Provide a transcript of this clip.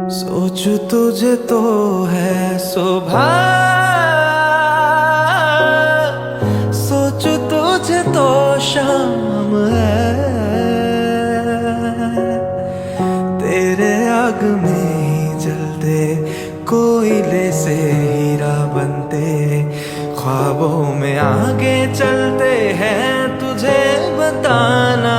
सोच तुझे तो है सुबह, सोच तुझे तो शाम है। तेरे आग में ही जलते कोयले से हीरा बनते, ख्वाबों में आगे चलते हैं तुझे बताना